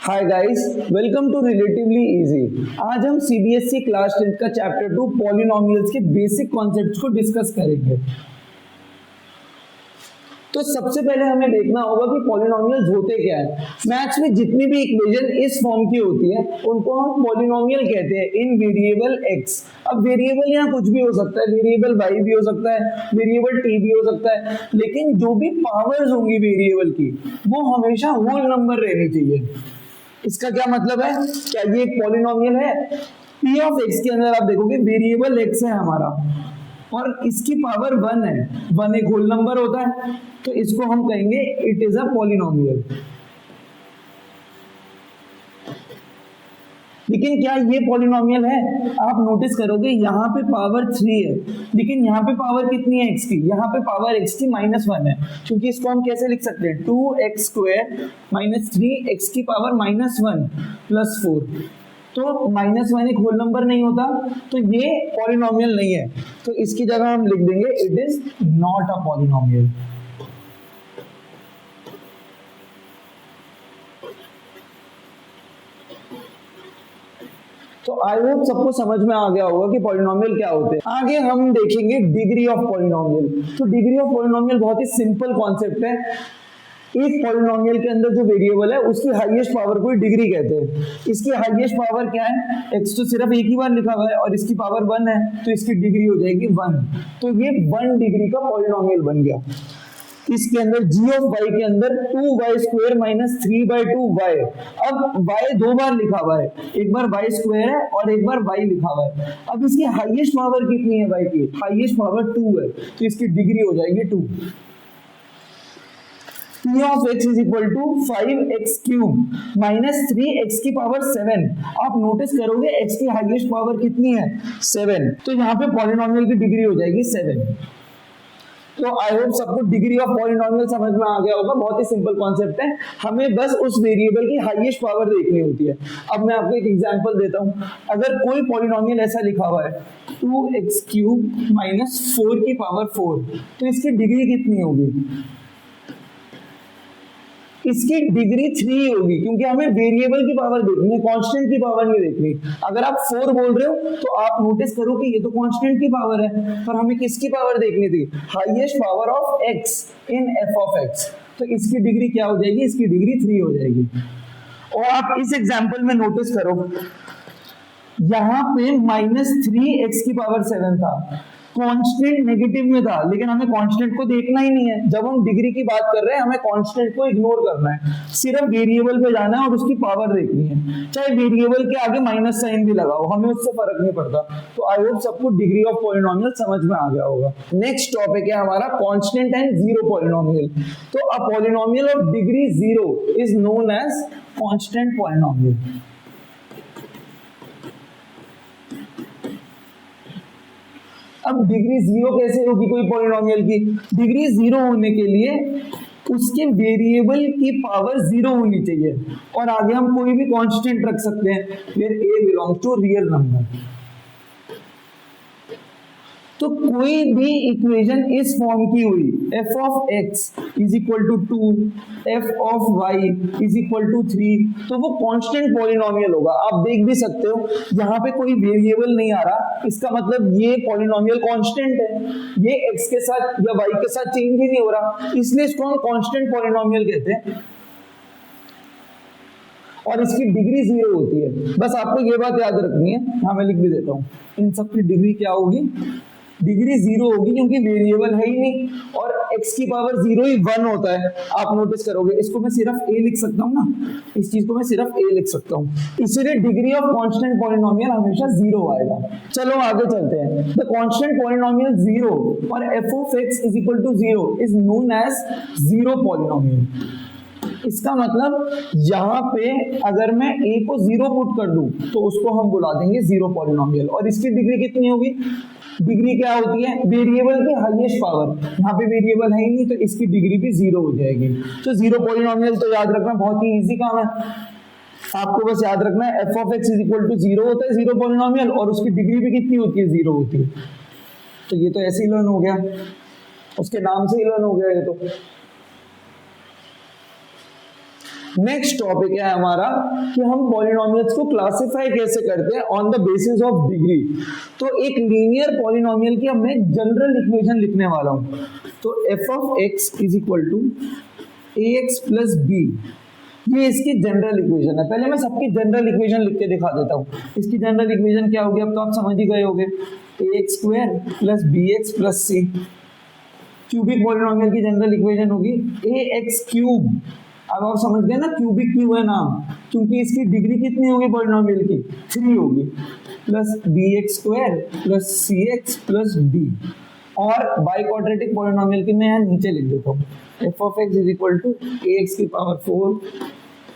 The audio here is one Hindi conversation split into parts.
Hi guys, welcome to relatively easy. आज हम सीबीएसई क्लास 10 का चैप्टर 2 पॉलिनोमियल्स के बेसिक कॉन्सेप्ट्स को डिस्कस करेंगे। तो सबसे पहले हमें देखना होगा कि पॉलिनोमियल्स होते क्या है। मैथ्स में जितनी भी इक्वेशन इस फॉर्म की होती है उनको हम पॉलिनोमियल कहते हैं इन वेरिएबल एक्स। अब वेरिएबल यहाँ कुछ भी हो सकता है, वेरिएबल वाई भी हो सकता है, वेरिएबल टी भी हो सकता है, लेकिन जो भी पावर्स होंगी वेरिएबल की वो हमेशा होल नंबर रहनी चाहिए। इसका क्या मतलब है? क्या ये एक पॉलिनोमियल है? p ऑफ x के अंदर आप देखोगे वेरिएबल x है हमारा और इसकी पावर 1 है। 1 एक होल नंबर होता है, तो इसको हम कहेंगे इट इज अ पॉलिनोमियल। लेकिन क्या ये पॉलिनोमियल है? आप नोटिस करोगे यहाँ पे पावर 3 है, लेकिन यहाँ पे पावर कितनी है x की? यहाँ पे पावर x की -1 है, क्योंकि इसको हम कैसे लिख सकते हैं? 2x² - 3x की पावर -1 + 4। तो -1 एक होल नंबर नहीं होता, तो ये पॉलिनोमियल नहीं है। तो इसकी जगह हम लिख देंगे it is not a polynomial. तो आई होप सबको समझ में आ गया होगा कि पॉलिनोमियल क्या होते हैं। आगे हम देखेंगे डिग्री ऑफ पॉलिनोमियल। तो डिग्री ऑफ पॉलिनोमियल बहुत ही सिंपल कॉन्सेप्ट है। एक पॉलिनोमियल के अंदर जो वेरिएबल है उसकी हाईएस्ट पावर को डिग्री कहते हैं। इसकी हाईएस्ट पावर क्या है? x तो सिर्फ एक ही बार लिखा हुआ है और इसकी पावर 1 है, तो इसकी डिग्री हो जाएगी 1। तो ये 1 डिग्री का पॉलिनोमियल बन गया। इसके अंदर g ऑफ y के अंदर 2y² - 3/2y। अब y दो बार लिखा हुआ है, एक बार y² है और एक बार y लिखा हुआ है। अब इसकी हाईएस्ट पावर कितनी है? y की हाईएस्ट पावर 2 है, तो इसकी डिग्री हो जाएगी 2। p of x is equal to 5x³ - 3x की पावर 7। आप नोटिस करोगे x की हाईएस्ट पावर कितनी है? 7। तो यहाँ पे पॉलिनोमियल की डिग्री हो जाएगी 7। तो आई होप सबको डिग्री ऑफ पॉलिनोमियल समझ में आ गया होगा। बहुत ही सिंपल कॉन्सेप्ट है, हमें बस उस वेरिएबल की हाईएस्ट पावर देखनी होती है। अब मैं आपको एक एग्जांपल देता हूं। अगर कोई पॉलिनोमियल ऐसा लिखा हुआ है 2x³ - 4 की पावर 4, तो इसकी डिग्री कितनी होगी? इसकी डिग्री 3 होगी, क्योंकि हमें वेरिएबल की पावर देखनी है, कांस्टेंट की पावर नहीं देखनी। अगर आप 4 बोल रहे हो तो आप नोटिस करो कि ये तो कांस्टेंट की पावर है, पर हमें किसकी पावर देखनी थी? Highest power of x in f of x। तो इसकी डिग्री क्या हो जाएगी? इसकी डिग्री 3 हो जाएगी। और आप इस एग्जांपल में नोटिस करो, यहाँ पे -3x की पावर 7 था, कांस्टेंट नेगेटिव में था, लेकिन हमें कांस्टेंट को देखना ही नहीं है। जब हम डिग्री की बात कर रहे हैं हमें कांस्टेंट को इग्नोर करना है, सिर्फ वेरिएबल पे जाना है और उसकी पावर देखनी है। चाहे वेरिएबल के आगे माइनस साइन भी लगाओ, हमें उससे फर्क नहीं पड़ता। तो आई होप सबको डिग्री ऑफ पॉलिनोमियल समझ में आ गया होगा। नेक्स्ट टॉपिक है हमारा कांस्टेंट एंड जीरो पॉलिनोमियल। तो a polynomial of degree 0 is known as constant polynomial. अब डिग्री 0 कैसे होगी कोई पॉलिनोमियल की? डिग्री 0 होने के लिए उसके वेरिएबल की पावर 0 होनी चाहिए और आगे हम कोई भी कांस्टेंट रख सकते हैं where a belongs to real number. तो कोई भी इक्वेशन इस फॉर्म की हुई f of x is equal to 2, f of y is equal to 3, तो वो कांस्टेंट पॉलिनोमियल होगा। आप देख भी सकते हो यहाँ पे कोई वेरिएबल नहीं आ रहा, इसका मतलब ये पॉलिनोमियल कांस्टेंट है, ये x के साथ या y के साथ चेंज ही नहीं हो रहा, इसलिए इसको हम कांस्टेंट पॉलिनोमियल कहते हैं और इसकी डिग्री 0 होती है। बस आपको ये बात याद रखनी है, यहाँ मैं लिख भी देता हूँ। इन सब की डिग्री क्या होगी? डिग्री 0 होगी, क्योंकि वेरिएबल है ही नहीं और x की पावर 0 ही 1 होता है। आप नोटिस करोगे इसको मैं सिर्फ a लिख सकता हूँ ना, इस चीज को मैं सिर्फ a लिख सकता हूँ, इसलिए डिग्री ऑफ कांस्टेंट पॉलिनोमियल हमेशा 0 आएगा। चलो आगे चलते हैं। द कांस्टेंट पॉलिनोमियल 0 और f of x is equal to 0 is known as zero polynomial. इसका मतलब यहाँ पे अगर मैं a को 0 पुट कर दूं तो उसको हम बुला देंगे जीरो पॉलिनोमियल। और इसकी डिग्री कितनी होगी? डिग्री क्या होती है? वेरिएबल की हाईएस्ट पावर। यहाँ पे वेरिएबल है ही नहीं, तो इसकी डिग्री भी 0 हो जाएगी। तो जीरो पॉलिनोमियल तो याद रखना बहुत ही इजी काम है। आपको बस याद रखना है f of x is equal to 0 होता है जीरो पॉलिनोमियल और उसकी डिग्री भी कितनी होती है? 0 होती है। तो ये तो ऐसे ही लर्न हो गया, उसके नाम से ही लर्न हो गया ये तो। नेक्स्ट टॉपिक है हमारा कि हम पॉलिनोमियल्स को क्लासिफाई कैसे करते हैं on the basis of degree. तो एक लीनियर पॉलिनोमियल की अब मैं जनरल इक्वेशन लिखने वाला हूं। तो f of x is equal to a x plus b, ये इसकी जनरल इक्वेशन है। पहले मैं सबकी जनरल इक्वेशन लिख के दिखा देता हूँ। इसकी जनरल इक्वेशन क्या होगी अब तो आप समझ ही गए होगे, A X square plus B X plus C. Cubic polynomial की जनरल इक्वेशन होगी ए एक्स क्यूब। अब आप समझ गए ना, क्यूबिक क्यों है नाम, क्योंकि इसकी डिग्री कितनी होगी पॉलिनोमियल की, 3 होगी, plus B x square plus c x plus d. और बाई क्वाड्रेटिक पॉलिनोमियल की मैं यहाँ नीचे लिख देता हूँ, f of x is equal to a x की पावर 4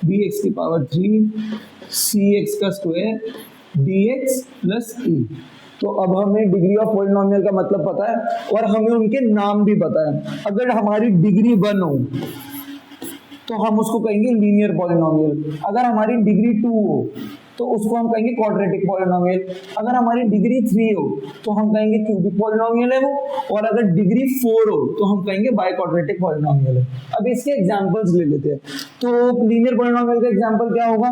बी एक्स की पावर 3 सी एक्स का square d x plus e. तो अब हमें डिग्री ऑफ पॉलिनोमियल का मतलब पता है और हमें उनके नाम भी पता है। अगर हमारी डिग्री 1 हो तो हम उसको कहेंगे लीनियर पॉलिनोमियल, अगर हमारी डिग्री 2 हो तो उसको हम कहेंगे क्वाड्रेटिक पॉलिनोमियल, अगर हमारी डिग्री 3 हो तो हम कहेंगे क्यूबिक पॉलिनोमियल है वो, और अगर डिग्री 4 हो तो हम कहेंगे बाई क्वाड्रेटिक पॉलिनोमियल है। अब इसके एग्जांपल्स ले लेते हैं। तो लीनियर पॉलिनोमियल का एग्जांपल क्या होगा,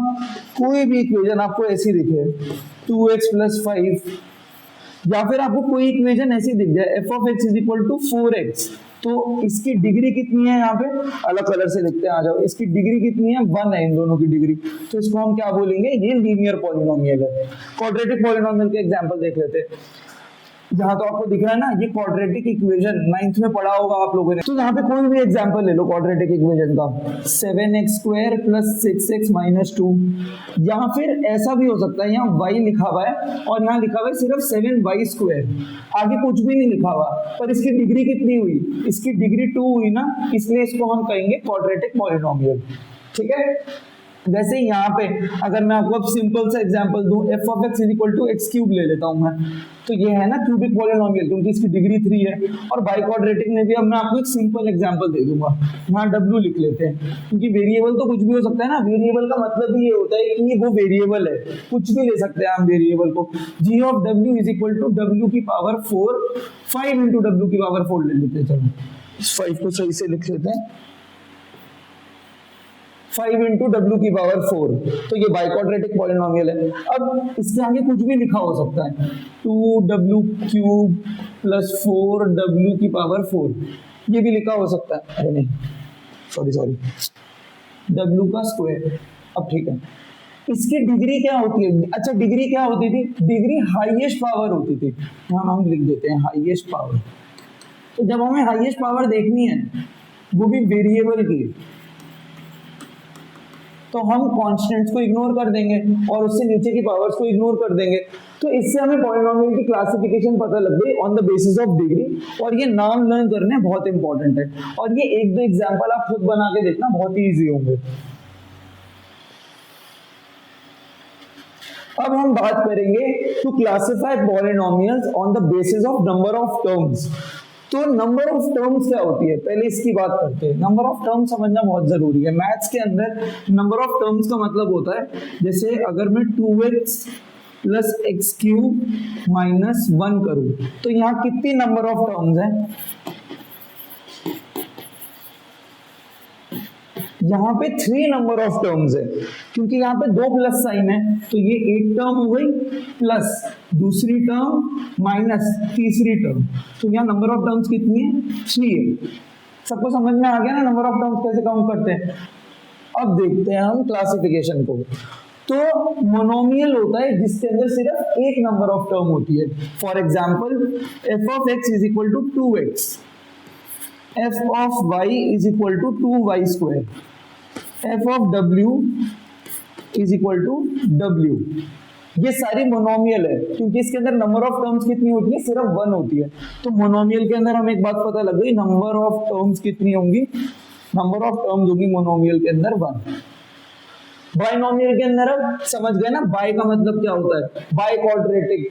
कोई भी इक्वेशन आपको ऐसी दिखे 2x + 5, या फिर आपको कोई इक्वेशन ऐसी दिख जाए f of x is equal to 4x, तो इसकी डिग्री कितनी है, यहाँ पे अलग कलर से लिखते हैं, आ जाओ, इसकी डिग्री कितनी है, 1 है इन दोनों की डिग्री, तो इसको हम क्या बोलेंगे, ये लीनियर पॉलिनोमियल है। क्वाड्रेटिक पॉलिनोमियल के एग्जांपल देख लेते हैं। जहां तो आपको दिख रहा है ना, ये क्वाड्रेटिक इक्वेशन 9th में पढ़ा होगा आप लोगों ने। तो यहाँ पे कोई भी एग्जांपल ले लो क्वाड्रेटिक इक्वेशन का, 7x² + 6x - 2, या फिर ऐसा भी हो सकता है, यहाँ y लिखा हुआ है और यहाँ लिखा हुआ है सिर्फ 7y², आगे कुछ भी नहीं लिखा हुआ, पर इसकी डिग्री कितनी हुई, इसकी डिग्री 2 हुई ना, इसलिए इसको हम कहेंगे क्वाड्रेटिक पॉलिनोमियल। ठीक है, वैसे यहाँ पे अगर मैं आपको अब सिंपल सा एग्जांपल दूं, f of x is equal to x³ ले लेता हूं मैं, तो ये है ना क्यूबिक पॉलिनोमियल, क्योंकि इसकी डिग्री 3 है। और बाई क्वाड्रेटिक में भी अब मैं आपको एक सिंपल एग्जांपल दे दूंगा, यहाँ w लिख लेते हैं, क्योंकि वेरिएबल तो कुछ भी हो सकता है ना, वेरिएबल का मतलब ही ये होता है कि वो वेरिएबल है, कुछ भी ले सकते हैं हम वेरिएबल को। g of w is equal to w की पावर 4 5 इंटू w की पावर 4 ले लेते हैं। चलो इस 5 को सही से लिख लेते हैं, 5 इंटू डब्ल्यू की पावर 4, तो ये बाई क्वाड्रेटिक पॉलिनोमियल है। अब इसके आगे कुछ भी लिखा हो सकता है, 2w³ + 4w की पावर 4, ये भी लिखा हो सकता है, अरे नहीं सॉरी w का स्क्वायर। अब ठीक है, इसकी डिग्री क्या होती है, अच्छा डिग्री क्या होती थी, डिग्री हाईएस्ट पावर होती थी, यहाँ हम लिख देते हैं हाईएस्ट पावर। तो जब हमें हाईएस्ट पावर देखनी है, वो भी वेरिएबल की, तो हम कांस्टेंट्स को इग्नोर कर देंगे और उससे नीचे की पावर्स को इग्नोर कर देंगे। तो इससे हमें पॉलिनोमियल की क्लासिफिकेशन पता लग गई on the basis of degree, और ये नाम लर्न करने बहुत इंपॉर्टेंट है। और ये 1-2 एग्जांपल आप खुद बना के देखना, बहुत ही इजी होंगे। अब हम बात करेंगे to classify polynomials on the basis of number of terms. तो नंबर ऑफ टर्म्स क्या होती है, पहले इसकी बात करते हैं। नंबर ऑफ टर्म्स समझना बहुत जरूरी है। मैथ्स के अंदर नंबर ऑफ टर्म्स का मतलब होता है, जैसे अगर मैं 2x + x³ - 1 करूं, तो यहाँ कितनी नंबर ऑफ टर्म्स हैं, यहाँ पे 3 नंबर ऑफ टर्म्स है, क्योंकि यहाँ पे 2 प्लस साइन है, तो ये एक टर्म हो गई, प्लस दूसरी टर्म माइनस तीसरी टर्म, तो यहाँ नंबर ऑफ टर्म्स कितनी है, 3 है। सबको समझ में आ गया ना नंबर ऑफ टर्म्स कैसे काउंट करते हैं। अब देखते हैं हम क्लासिफिकेशन को। तो मोनोमियल होता है जिसके अंदर सिर्फ एक नंबर ऑफ टर्म होती है। For example f of x is equal to 2x, f of y is equal to 2y², f of w is equal to w। ये सारी मोनोमियल है, क्योंकि इसके अंदर नंबर ऑफ टर्म्स कितनी होती है, सिर्फ 1 होती है। तो मोनोमियल के अंदर हमें एक बात पता लग गई, नंबर ऑफ टर्म्स कितनी होंगी, नंबर ऑफ टर्म्स होगी मोनोमियल के अंदर 1। बाइनोमियल के अंदर अब समझ गए ना, बाय का मतलब क्या होता है, बाय क्वाड्रेटिक।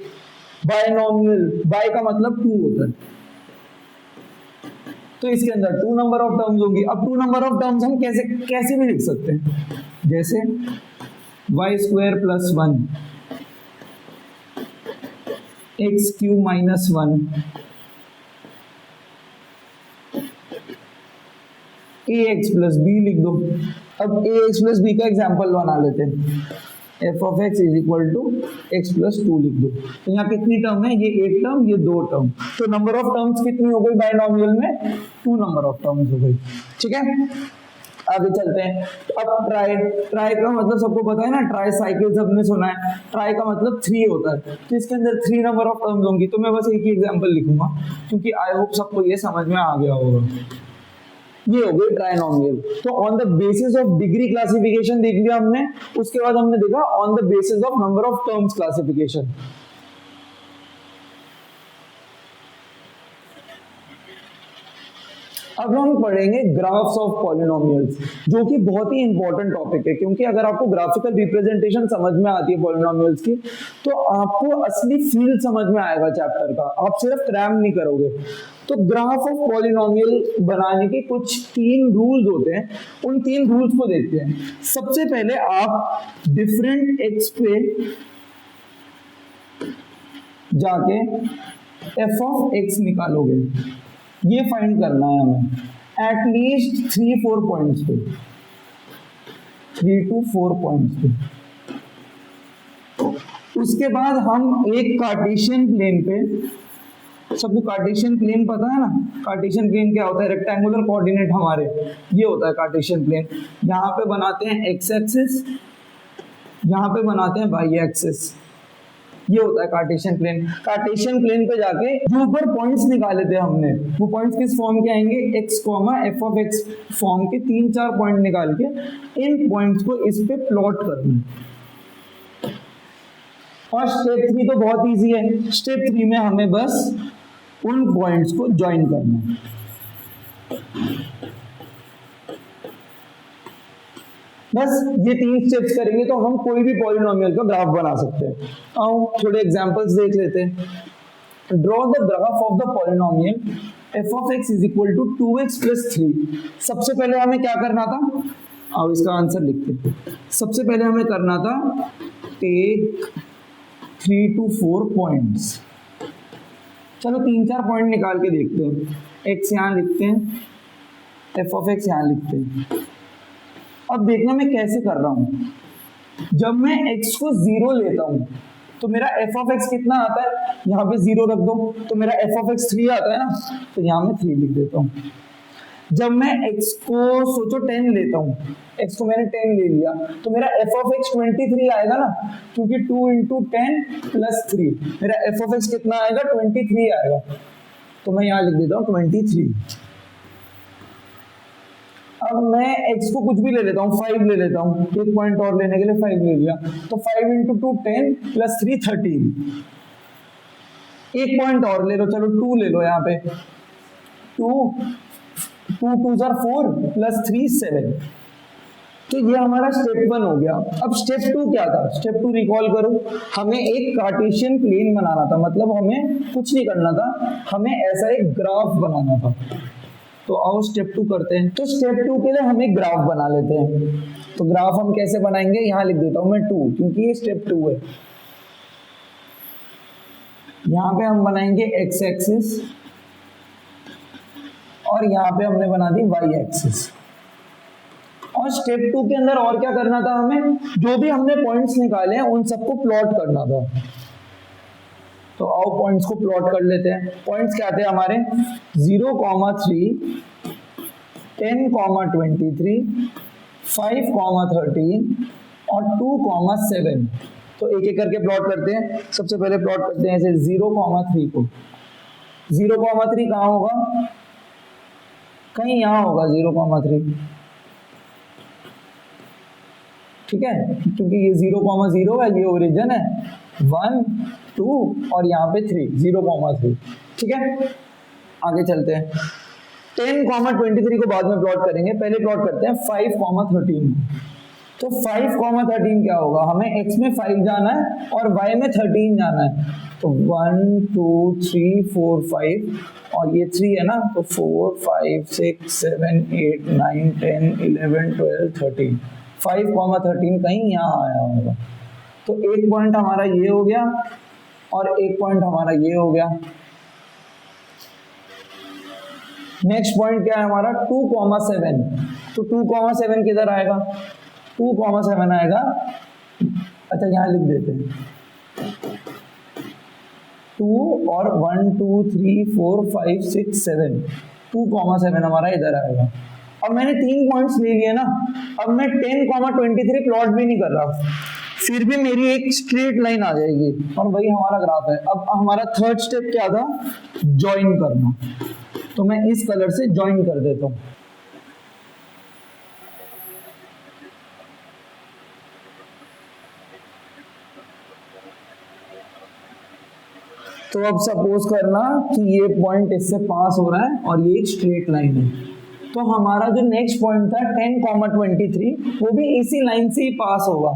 बाइनोमियल, बाय का मतलब 2 होता है, तो इसके अंदर 2 नंबर ऑफ टर्म्स होंगी। अब 2 नंबर ऑफ टर्म्स हम कैसे भी लिख सकते हैं, जैसे y² + 1 x³ - 1 ax + b लिख दो। अब ए एक्स प्लस बी का एग्जाम्पल बना लेते हैं, f of x is equal to x plus two लिख दो। तो यहाँ कितनी टर्म है, ये एक टर्म, ये दो टर्म, तो नंबर ऑफ टर्म्स कितनी हो गई बाइनोमियल में, 2 नंबर ऑफ टर्म्स हो गई। ठीक है, आगे चलते हैं। अब ट्राई, ट्राई का मतलब सबको पता है ना, ट्राई साइकिल सबने सुना है, ट्राई का मतलब 3 होता है, तो इसके अंदर 3 नंबर ऑफ टर्म्स होंगी। तो मैं बस एक ही एग्जांपल लिखूंगा क्योंकि आई होप सबको ये समझ में आ गया होगा। ये हो गई ट्राइनोमियल। तो on the basis of degree classification देख लिया हमने, उसके बाद हमने देखा on the basis of number of terms classification. अब हम पढ़ेंगे ग्राफ्स ऑफ पॉलिनोमियल्स, जो कि बहुत ही इंपॉर्टेंट टॉपिक है, क्योंकि अगर आपको ग्राफिकल रिप्रेजेंटेशन समझ में आती है पॉलिनोमियल्स की, तो आपको असली फील समझ में आएगा चैप्टर का, आप सिर्फ क्रैम नहीं करोगे। तो ग्राफ ऑफ पॉलिनोमियल बनाने के कुछ 3 रूल्स होते हैं, उन 3 रूल्स को देखते हैं। सबसे पहले आप डिफरेंट एक्स पे जाके एफ ऑफ एक्स निकालोगे, ये फाइंड करना है हमें एटलीस्ट 3-4 पॉइंट्स पे, 3 to 4 पॉइंट्स पे। उसके बाद हम एक कार्टेशियन प्लेन पे, सबको कार्टेशियन प्लेन पता है ना, कार्टेशियन प्लेन क्या होता है, रेक्टेंगुलर कोऑर्डिनेट हमारे ये होता है कार्टेशियन प्लेन। यहाँ पे बनाते हैं एक्स एक्सिस, यहाँ पे बनाते हैं वाई एक्सिस, ये होता है कार्टेशियन प्लेन। कार्टेशियन प्लेन पे जाके जो ऊपर पॉइंट्स निकाले थे हमने, वो पॉइंट्स किस फॉर्म के आएंगे, x comma F of x form के 3-4 पॉइंट निकाल के इन पॉइंट्स को इस पे प्लॉट करना। और स्टेप 3 तो बहुत इजी है, स्टेप 3 में हमें बस उन पॉइंट्स को ज्वाइन करना है। बस ये 3 स्टेप्स करेंगे तो हम कोई भी पॉलिनोमियल का ग्राफ बना सकते हैं। आओ थोड़े एग्जांपल्स देख लेते हैं। Draw the graph of the polynomial f of x is equal to 2x plus 3। सबसे पहले हमें क्या करना था, आओ इसका आंसर लिखते हैं। सबसे पहले हमें करना था टेक 3 to 4 पॉइंट्स। चलो 3-4 पॉइंट निकाल के देखते हैं। एक्स यहाँ लिखते हैं, एफ ऑफ एक्स यहाँ लिखते हैं। अब देखना मैं कैसे कर रहा हूं। जब मैं x को 0 लेता हूं तो मेरा f ऑफ x कितना आता है, यहाँ पे 0 रख दो, तो मेरा f ऑफ x 3 आता है ना, तो यहाँ मैं 3 लिख देता हूं। जब मैं x को सोचो 10 लेता हूँ, x को मैंने 10 ले लिया, तो मेरा f ऑफ x 23 आएगा ना, क्योंकि 2 into 10 plus 3, मेरा f ऑफ x कितना आएगा, 23 आएगा। तो मैं यहाँ लिख देता हूँ 23। अब मैं x को कुछ भी ले लेता हूँ, 5 ले लेता हूँ, एक पॉइंट और लेने के लिए 5 ले लिया, तो 5 into 2 10 plus 3 13। एक पॉइंट और ले लो, चलो 2 ले लो, यहाँ पे 2 2 are 4 plus 3 7। तो ये हमारा स्टेप 1 हो गया। अब स्टेप 2 क्या था, स्टेप 2 रिकॉल करो, हमें एक कार्टेशियन प्लेन बनाना था, मतलब हमें कुछ नहीं करना था, हमें ऐसा एक ग्राफ बनाना था। तो आओ स्टेप 2 करते हैं। तो स्टेप 2 के लिए हम एक ग्राफ बना लेते हैं। तो ग्राफ हम कैसे बनाएंगे, यहाँ लिख देता हूं मैं 2, क्योंकि ये स्टेप 2 है। यहाँ पे हम बनाएंगे एक्स एक्सिस और यहाँ पे हमने बना दी वाई एक्सिस। और स्टेप 2 के अंदर और क्या करना था, हमें जो भी हमने पॉइंट्स निकाले हैं उन सबको प्लॉट करना था। तो आओ पॉइंट्स को प्लॉट कर लेते हैं। पॉइंट्स क्या थे हमारे, 0,3, 10,23, 5,13 और 2,7। तो एक एक करके प्लॉट करते हैं। सबसे पहले प्लॉट करते हैं ऐसे 0,3 को। 0,3 कहाँ होगा, कहीं यहाँ होगा 0,3, ठीक है, क्योंकि ये 0,0 है, ये ओरिजिन है, 1 2 और यहाँ पे 3, 0,3, ठीक है। आगे चलते हैं। 10,23 को बाद में प्लॉट करेंगे, पहले प्लॉट करते हैं 5,13। तो 5,13 क्या होगा, हमें x में 5 जाना है और y में 13 जाना है। तो 1 2 3 4 5 और ये 3 है ना, तो 4 5 6 7 8 9 10 11 12 13। 5,13 कहीं यहाँ आया होगा। तो एक पॉइंट हमारा ये हो गया और एक पॉइंट हमारा ये हो गया। नेक्स्ट पॉइंट क्या है हमारा, 2,7। तो 2,7 किधर आएगा, 2,7 आएगा, अच्छा यहाँ लिख देते हैं 2 और 1 2 3 4 5 6 7, 2,7 हमारा इधर आएगा। अब मैंने 3 पॉइंट्स ले लिए ना, अब मैं 10,23 प्लॉट भी नहीं कर रहा, फिर भी मेरी एक स्ट्रेट लाइन आ जाएगी और वही हमारा ग्राफ है। अब हमारा थर्ड स्टेप क्या था, ज्वाइन करना, तो मैं इस कलर से ज्वाइन कर देता हूं। तो अब सपोज करना कि ये पॉइंट इससे पास हो रहा है और ये एक स्ट्रेट लाइन है, तो हमारा जो नेक्स्ट पॉइंट था 10,23 वो भी इसी लाइन से ही पास होगा।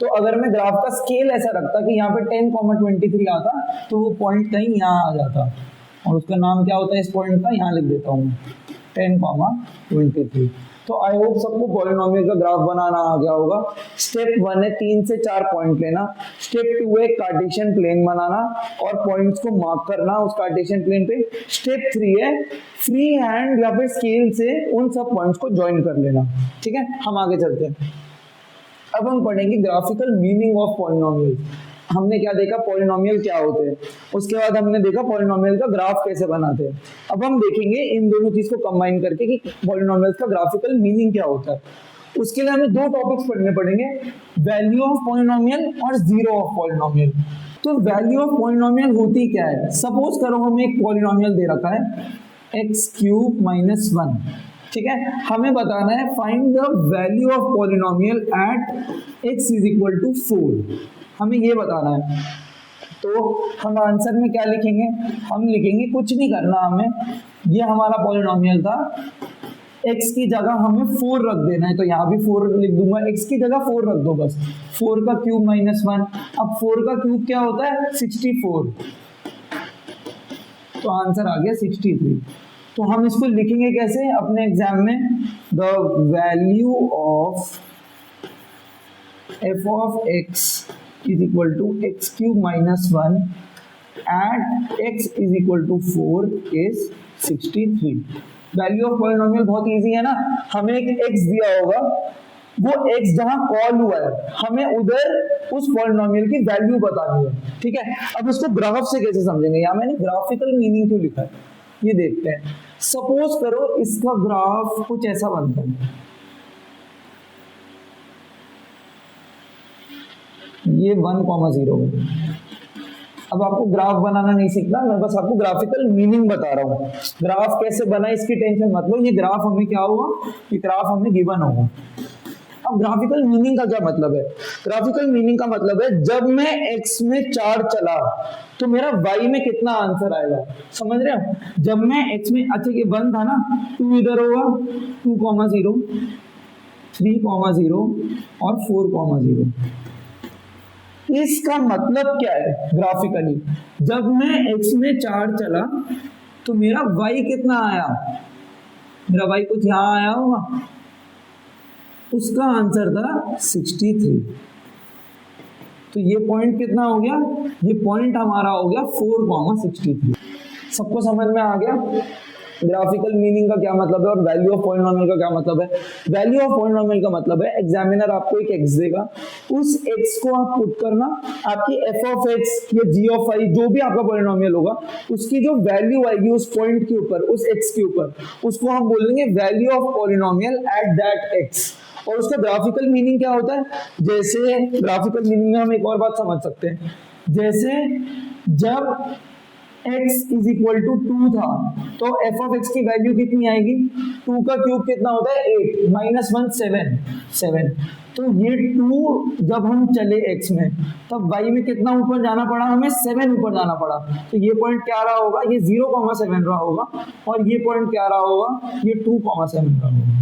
तो अगर मैं ग्राफ का स्केल ऐसा रखता कि यहाँ पे 10,23 आता तो वो पॉइंट कहीं यहाँ आ जाता, और उसका नाम क्या होता है इस पॉइंट का, यहाँ लिख देता हूँ 10,23। तो आई होप सबको पॉलिनोमियल का ग्राफ बनाना आ गया होगा। स्टेप 1 है 3 से 4 पॉइंट लेना, स्टेप 2 है कार्टेशियन प्लेन बनाना और पॉइंट्स को मार्क करना उस कार्टेशियन प्लेन पे, स्टेप 3 है फ्री हैंड या फिर स्केल से उन सब पॉइंट्स को ज्वाइन कर लेना। ठीक है, हम आगे चलते हैं। अब हम पढ़ेंगे ग्राफिकल मीनिंग ऑफ पॉलिनोमियल। हमने क्या देखा, पॉलिनोमियल क्या होते हैं, उसके बाद हमने देखा पॉलिनोमियल का ग्राफ कैसे बनाते हैं। अब हम देखेंगे इन दोनों चीज को कंबाइन करके कि पॉलिनोमियल्स का ग्राफिकल मीनिंग क्या होता है। उसके लिए हमें 2 टॉपिक्स पढ़ने पड़ेंगे, वैल्यू ऑफ पॉलिनोमियल और जीरो ऑफ पॉलिनोमियल। तो वैल्यू ऑफ पॉलिनोमियल होती क्या है, सपोज करो हमें एक पॉलिनोमियल दे रखा है x³ - 1, ठीक है, हमें बताना है find the value of polynomial at x = 4, हमें ये बताना है। तो हम आंसर में क्या लिखेंगे, हम लिखेंगे कुछ नहीं करना हमें, ये हमारा पॉलिनोमियल था, x की जगह हमें 4 रख देना है, तो यहाँ भी 4 लिख दूंगा, x की जगह 4 रख दो बस, 4 का क्यूब - 1। अब 4 का क्यूब क्या होता है 64, तो आंसर आ गया 63। तो हम इसको लिखेंगे कैसे अपने एग्जाम में, the value of f of x is equal to x³ - 1 at x is equal to 4 is 63। Value of polynomial बहुत इजी है ना, हमें एक x दिया होगा, वो x जहां कॉल हुआ है हमें उधर उस पॉलिनोमियल की वैल्यू बतानी है। ठीक है, अब इसको ग्राफ से कैसे समझेंगे, यहाँ मैंने ग्राफिकल मीनिंग क्यों लिखा है ये देखते हैं। सपोज करो इसका ग्राफ कुछ ऐसा बनता है, ये 1,0 है। अब आपको ग्राफ बनाना नहीं सीखना, मैं बस आपको ग्राफिकल मीनिंग बता रहा हूँ। ग्राफ कैसे बना इसकी टेंशन मत लो, ये ग्राफ हमें क्या होगा, ये ग्राफ हमें गिवन होगा। अब ग्राफिकल मीनिंग का क्या मतलब है, ग्राफिकल मीनिंग का मतलब है जब मैं x में 4 चला तो मेरा y में कितना आंसर आएगा, समझ रहे हो। जब मैं x में, अच्छा ये 1 था ना, 2 इधर होगा, 2,0, 3,0 और 4,0। इसका मतलब क्या है ग्राफिकली, जब मैं x में 4 चला तो मेरा y कितना आया, मेरा y कुछ यहां आया होगा, उसका आंसर था 63। तो ये पॉइंट कितना हो गया, ये पॉइंट हमारा हो गया 4,63। सबको समझ में आ गया ग्राफिकल मीनिंग का क्या मतलब है और वैल्यू ऑफ पॉलिनोमियल का क्या मतलब है। वैल्यू ऑफ पॉलिनोमियल का मतलब है एग्जामिनर आपको एक x देगा, उस x को आप पुट करना, आपकी f ऑफ x या g ऑफ i जो भी आपका पॉलिनोमियल होगा उसकी जो वैल्यू आएगी उस पॉइंट के ऊपर, उस x के ऊपर, उसको हम बोलेंगे value of polynomial at that x। और उसका ग्राफिकल मीनिंग क्या होता है, जैसे ग्राफिकल मीनिंग में हम एक और बात समझ सकते हैं, जैसे जब x इज इक्वल टू 2 था तो f ऑफ x की वैल्यू कितनी आएगी, 2 का क्यूब कितना होता है 8 माइनस 1 7। तो ये 2 जब हम चले x में तब y में कितना ऊपर जाना पड़ा, हमें 7 ऊपर जाना पड़ा। तो ये पॉइंट क्या रहा होगा, ये 0,7 रहा होगा, और ये पॉइंट क्या रहा होगा, ये 2,7 रहा होगा।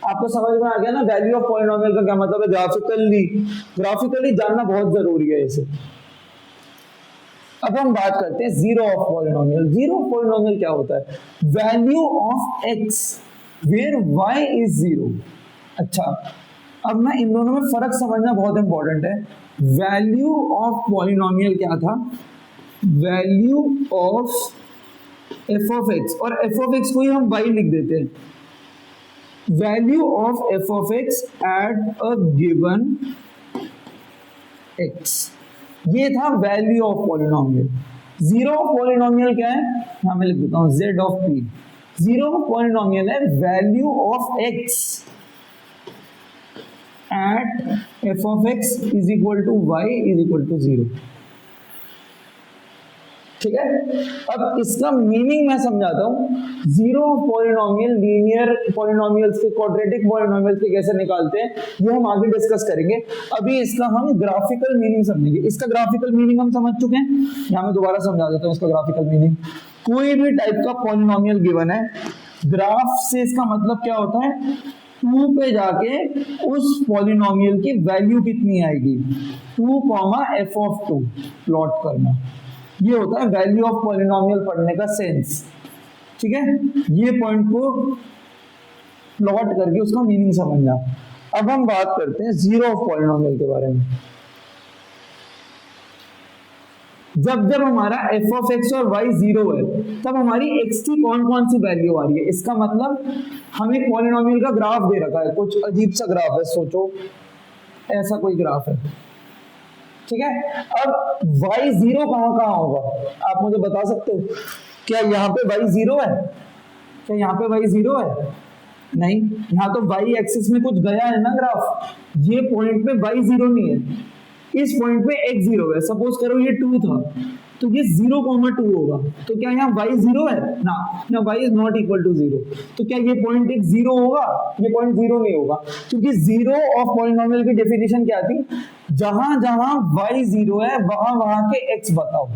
आपको समझ में आ गया ना वैल्यू ऑफ पॉलिनोमियल का क्या मतलब है। ग्राफिकली जानना बहुत जरूरी है इसे। अब हम बात करते हैं zero of polynomial. Zero of polynomial क्या होता है, value of x where y is 0। अच्छा, अब ना इन दोनों में फर्क समझना बहुत इंपॉर्टेंट है। वैल्यू ऑफ पॉलिनोमियल क्या था, value of f of x, और f ऑफ x को ही हम y लिख देते हैं। Value of f of x at a given x. ये था value of polynomial. Zero of polynomial क्या है, यहां मैं लिख देता हूं z of p। Zero of polynomial है value of x at f of x is equal to y is equal to 0। ठीक है, अब इसका मीनिंग मैं समझाता हूं। Zero of polynomial linear polynomials के, क्वाड्रेटिक पॉलिनोमियल्स के कैसे निकालते हैं ये हम आगे डिस्कस करेंगे। अभी इसका हम ग्राफिकल मीनिंग समझेंगे। इसका ग्राफिकल मीनिंग हम समझ चुके हैं, यहां मैं दोबारा समझा देता हूं इसका ग्राफिकल मीनिंग। कोई भी टाइप का पॉलिनोमियल गिवन है, ग्राफ से इसका मतलब क्या होता है, 2 पे जाके उस पॉलिनोमियल की वैल्यू कितनी आएगी, 2, f ऑफ 2 प्लॉट करना। ये होता है वैल्यू ऑफ पॉलिनोमियल पढ़ने का सेंस। ठीक है, ये पॉइंट को प्लॉट करके उसका मीनिंग समझना। अब हम बात करते हैं जीरो ऑफ पॉलिनोमियल के बारे में। जब जब हमारा f ऑफ x और y 0 है, तब हमारी x की कौन कौन सी वैल्यू आ रही है। इसका मतलब हमें पॉलिनोमियल का ग्राफ दे रखा है, कुछ अजीब सा ग्राफ है, सोचो ऐसा कोई ग्राफ है। ठीक है, अब y0 कहां कहां होगा आप मुझे बता सकते हो? क्या यहाँ पे y0 है? क्या यहाँ पे y0 है? नहीं, यहाँ तो y एक्सिस में कुछ गया है ना ग्राफ। ये पॉइंट पे y0 नहीं है, इस पॉइंट पे x0 है। सपोज करो ये 2 था, तो ये 0,2 होगा। तो क्या यहाँ y0 है ना, y is not equal to 0। तो क्या ये पॉइंट एक 0 होगा? ये पॉइंट 0 नहीं होगा, क्योंकि जीरो ऑफ पॉलिनोमियल की डेफिनेशन क्या थी, जहां जहां y0 है वहां वहां के x बताओ।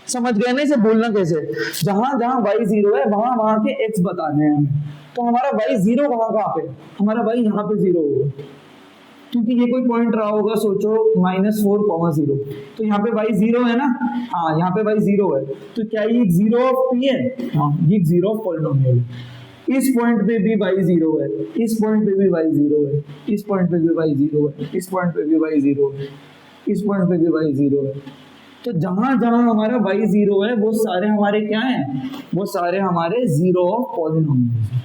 समझ गए ना इसे बोलना कैसे? जहां जहां y0 है वहां वहां के x बताने हैं हमें। तो हमारा y0 कहां पे, हमारा y यहाँ पे 0 होगा, क्योंकि ये कोई पॉइंट रहा होगा, सोचो -4,0। तो यहाँ पे y0 है ना, हाँ यहाँ पे y0 है। तो क्या ये जीरो ऑफ p है? हाँ, ये जीरो ऑफ पॉलिनोमियल। इस पॉइंट पे भी y0 है, इस पॉइंट पे भी y0 है, इस पॉइंट पे भी y0 है, इस पॉइंट पे भी y0 है, इस पॉइंट पे भी y0 है। तो जहां जहां हमारा y0 है वो सारे हमारे क्या हैं, वो सारे हमारे जीरो ऑफ पॉलिनोमियल।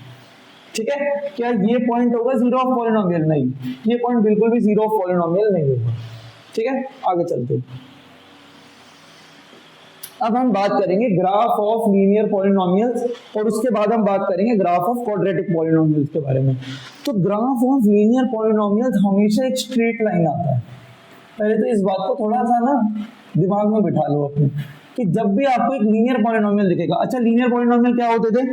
ठीक है, क्या ये पॉइंट होगा जीरो ऑफ पॉलिनोमियल? नहीं, ये पॉइंट बिल्कुल भी जीरो ऑफ पॉलिनोमियल नहीं होगा। ठीक है, आगे चलते हैं। अब हम बात करेंगे ग्राफ ऑफ लीनियर पॉलिनोमियल्स, और उसके बाद हम बात करेंगे ग्राफ ऑफ क्वाड्रेटिक पॉलिनोमियल्स के बारे में। तो ग्राफ ऑफ लीनियर पॉलिनोमियल्स हमेशा एक स्ट्रेट लाइन आता है। पहले तो इस बात को थोड़ा सा ना दिमाग में बिठा लो अपने, कि जब भी आपको एक लीनियर पॉलिनोमियल दिखेगा। अच्छा, लीनियर पॉलिनोमियल क्या होते थे,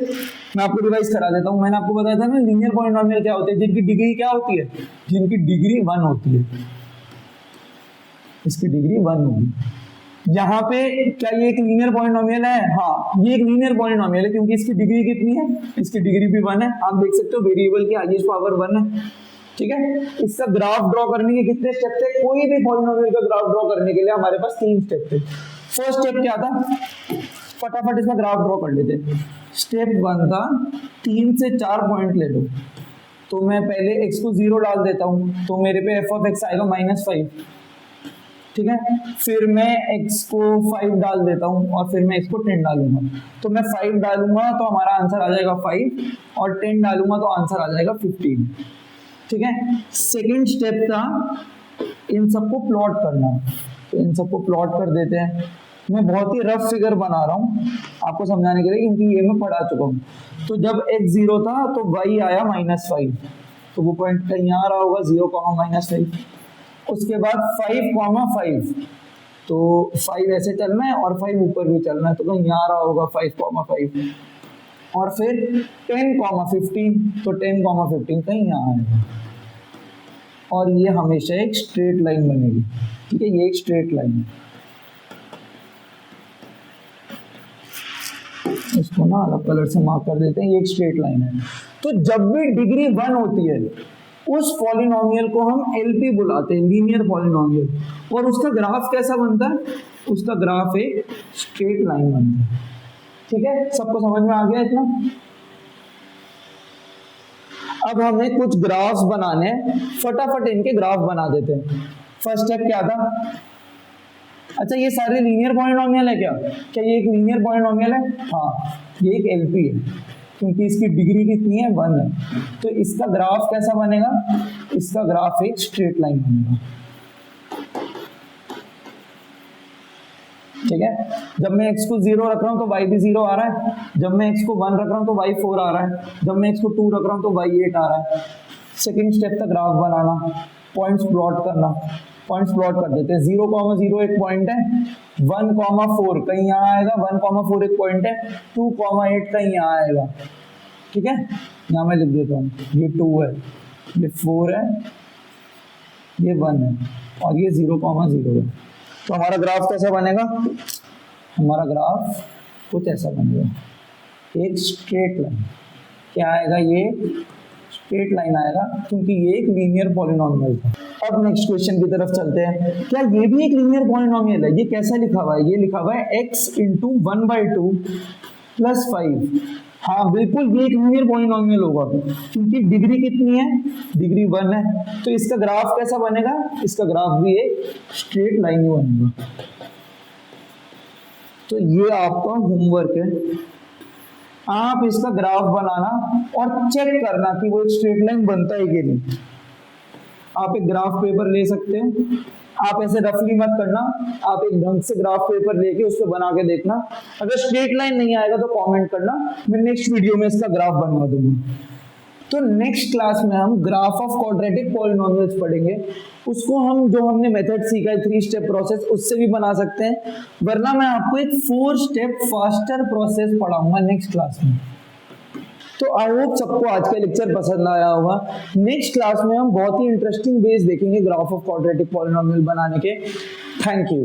मैं आपको रिवाइज करा देता हूं। मैंने आपको बताया था ना लीनियर पॉलिनोमियल क्या होते हैं, जिनकी डिग्री क्या होती है, जिनकी डिग्री 1 होती है। इसकी डिग्री 1 होगी। यहाँ पे क्या ये एक लीनियर पॉलिनोमियल है? हाँ, ये एक लीनियर पॉलिनोमियल है, क्योंकि इसकी डिग्री कितनी है, इसकी डिग्री भी 1 है। आप देख सकते हो वेरिएबल की हाईएस्ट पावर 1 है। ठीक है, इसका ग्राफ ड्रॉ करने के कितने स्टेप थे? कोई भी पॉलिनोमियल का ग्राफ ड्रॉ करने के लिए हमारे पास 3 स्टेप थे। फर्स्ट स्टेप क्या था, फटाफट इसका ग्राफ ड्रॉ कर लेते। स्टेप 1 था 3 से 4 पॉइंट ले लो। तो मैं पहले x को 0 डाल देता हूं, तो मेरे पे f ऑफ x आएगा -5। ठीक है, फिर मैं x को 5 डाल देता हूं, और फिर मैं x को 10 डालूंगा। तो मैं 5 डालूंगा तो हमारा आंसर आ जाएगा 5, और 10 डालूंगा तो आंसर आ जाएगा 15। ठीक है, सेकेंड स्टेप था इन सबको प्लॉट करना। तो इन सबको प्लॉट कर देते हैं। मैं बहुत ही रफ फिगर बना रहा हूँ आपको समझाने के लिए, क्योंकि ये मैं पढ़ा चुका हूँ। तो जब x 0 था तो y आया -5, तो वो पॉइंट कहीं आ रहा होगा 0, -5। उसके बाद 5, तो 5 ऐसे चलना है और 5 ऊपर भी चलना है, तो कहीं आ रहा होगा 5, और फिर 10, 15, तो 10, 15 कहीं यहाँ आएगा, और ये हमेशा एक स्ट्रेट लाइन बनेगी। ठीक है, ये एक स्ट्रेट लाइन है। इसको ना अलग कलर से मार्क कर देते हैं, ये एक स्ट्रेट लाइन है। तो जब भी डिग्री 1 होती है उस पॉलिनोमियल को हम एलपी बुलाते हैं, लीनियर पॉलिनोमियल। और उसका ग्राफ कैसा बनता है, उसका ग्राफ एक स्ट्रेट लाइन बनता है। ठीक है, सबको समझ में आ गया इतना? अब हमें कुछ ग्राफ्स बनाने हैं, फटाफट इनके ग्राफ बना देते हैं। फर्स्ट स्टेप क्या था, अच्छा ये सारे लीनियर पॉलिनोमियल है क्या? क्या ये एक लीनियर पॉलिनोमियल है? हाँ, ये एक एलपी है। क्योंकि इसकी डिग्री कितनी है 1 है। तो इसका ग्राफ कैसा बनेगा, इसका ग्राफ एक स्ट्रेट लाइन बनेगा। ठीक है, जब मैं x को 0 रख रहा हूं तो y भी 0 आ रहा है, जब मैं x को 1 रख रहा हूं तो y 4 आ रहा है, जब मैं x को 2 रख रहा हूं तो y 8 आ रहा है। सेकंड स्टेप तक ग्राफ बनाना, पॉइंट्स प्लॉट करना, पॉइंट्स प्लॉट कर देते हैं। 0,0 एक पॉइंट है, 1,4 कहीं यहाँ आएगा, 1,4 एक पॉइंट है, 2,8 कहीं यहाँ आएगा। ठीक है, यहाँ मैं लिख देता हूँ, ये 2 है, ये 4 है, ये 1 है और ये 0,0 है। तो हमारा ग्राफ कैसा बनेगा, हमारा ग्राफ कुछ ऐसा बनेगा, एक स्ट्रेट लाइन। क्या आएगा, ये स्ट्रेट लाइन आएगा क्योंकि ये एक लीनियर पॉलिनोमियल था। अब नेक्स्ट क्वेश्चन की तरफ चलते हैं। क्या ये भी एक लीनियर पॉलिनोमियल है? ये कैसा लिखा हुआ है, ये लिखा हुआ है x इंटू 1/2 प्लस 5। हाँ बिल्कुल, ये एक लीनियर पॉलिनोमियल होगा क्योंकि डिग्री कितनी है, डिग्री 1 है। तो इसका ग्राफ कैसा बनेगा, इसका ग्राफ भी एक स्ट्रेट लाइन ही बनेगा। तो ये आपका होमवर्क है, आप इसका ग्राफ बनाना और चेक करना कि वो एक स्ट्रेट लाइन बनता है कि नहीं। आप एक ग्राफ पेपर ले सकते हो, आप ऐसे रफली मत करना, आप एक ढंग से ग्राफ पेपर लेके उस पर बना के देखना। अगर स्ट्रेट लाइन नहीं आएगा तो कमेंट करना, मैं नेक्स्ट वीडियो में इसका ग्राफ बनवा दूंगा। तो नेक्स्ट क्लास में हम ग्राफ ऑफ क्वाड्रेटिक पॉलिनोमियल्स पढ़ेंगे। उसको हम जो हमने मेथड सीखा है 3 स्टेप प्रोसेस, उससे भी बना सकते हैं, वरना मैं आपको एक 4 स्टेप फास्टर प्रोसेस पढ़ाऊंगा नेक्स्ट क्लास में। तो आई होप सबको आज का लेक्चर पसंद आया होगा। नेक्स्ट क्लास में हम बहुत ही इंटरेस्टिंग वेज देखेंगे ग्राफ ऑफ क्वाड्रेटिक पॉलिनोमियल बनाने के। Thank you.